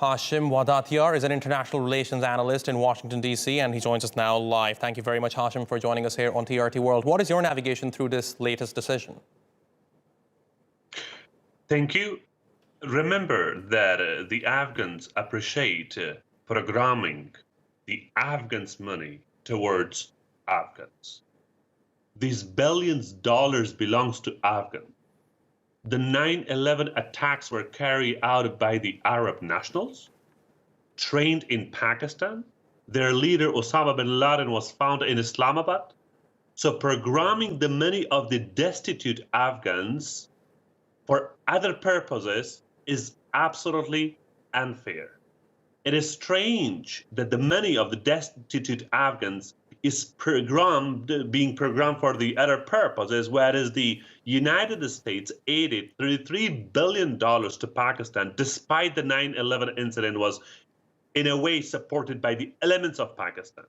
Hashim Wahdatyar is an international relations analyst in Washington, D.C., and he joins us now live. Thank you very much, Hashim, for joining us here on TRT World. What is your navigation through this latest decision? Thank you. Remember that the Afghans appreciate programming the Afghans' money towards Afghans. These billions of dollars belongs to Afghans. The 9/11 attacks were carried out by the Arab nationals, trained in Pakistan. Their leader, Osama bin Laden, was found in Islamabad. So programming the money of the destitute Afghans for other purposes is absolutely unfair. It is strange that the money of the destitute Afghans is being programmed for the other purposes, whereas the United States aided $33 billion to Pakistan, despite the 9/11 incident was in a way supported by the elements of Pakistan.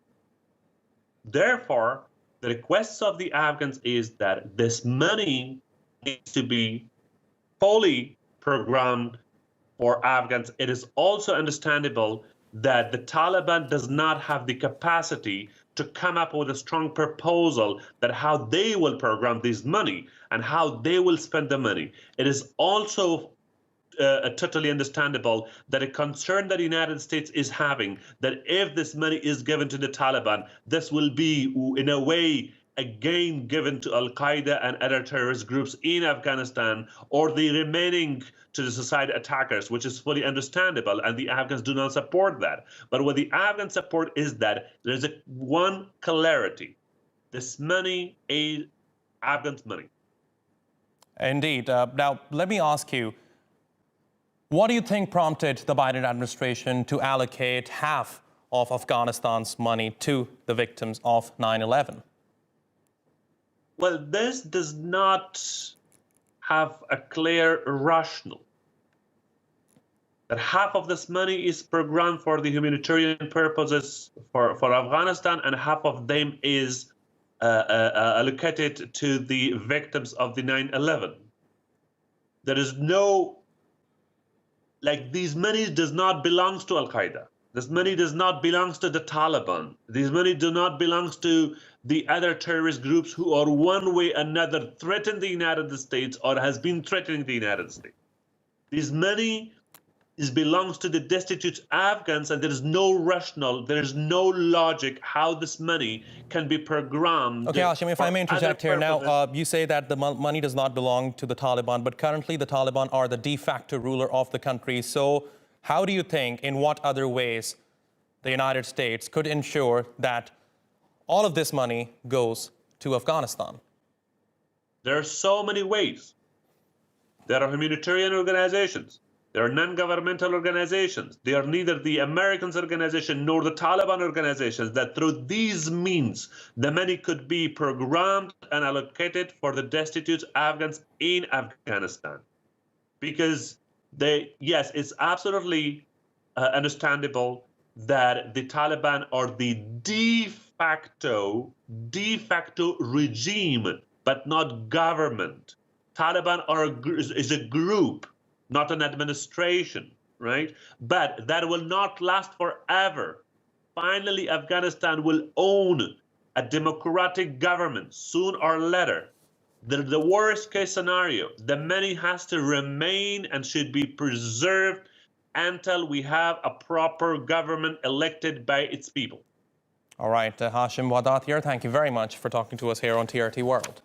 Therefore, the requests of the Afghans is that this money needs to be fully programmed for Afghans. It is also understandable that the Taliban does not have the capacity to come up with a strong proposal that how they will program this money and how they will spend the money. It is also totally understandable that a concern that the United States is having that if this money is given to the Taliban, this will be in a way again given to Al-Qaeda and other terrorist groups in Afghanistan, or the remaining to the suicide attackers, which is fully understandable, and the Afghans do not support that. But what the Afghans support is that there's one clarity. This money is Afghans' money. Indeed. Now, let me ask you, what do you think prompted the Biden administration to allocate half of Afghanistan's money to the victims of 9/11? Well, this does not have a clear rationale. That half of this money is programmed for the humanitarian purposes for Afghanistan, and half of them is allocated to the victims of the 9/11. There is no, like, these money does not belong to Al-Qaeda. This money does not belong to the Taliban. This money do not belong to the other terrorist groups who are one way or another threaten the United States or has been threatening the United States. This money belongs to the destitute Afghans, and there is no rationale, there is no logic how this money can be programmed. Okay, Hashim, if I may interject here now, you say that the money does not belong to the Taliban, but currently the Taliban are the de facto ruler of the country. So how do you think, in what other ways, the United States could ensure that all of this money goes to Afghanistan? There are so many ways. There are humanitarian organizations. There are non-governmental organizations. They are neither the Americans organization nor the Taliban organizations, that through these means, the money could be programmed and allocated for the destitute Afghans in Afghanistan. Because yes, it's absolutely understandable that the Taliban are the de facto regime, but not government. Taliban is a group, not an administration, right? But that will not last forever. Finally, Afghanistan will own a democratic government soon or later. The worst case scenario, the money has to remain and should be preserved until we have a proper government elected by its people. All right, Hashim Wahdatyar, thank you very much for talking to us here on TRT World.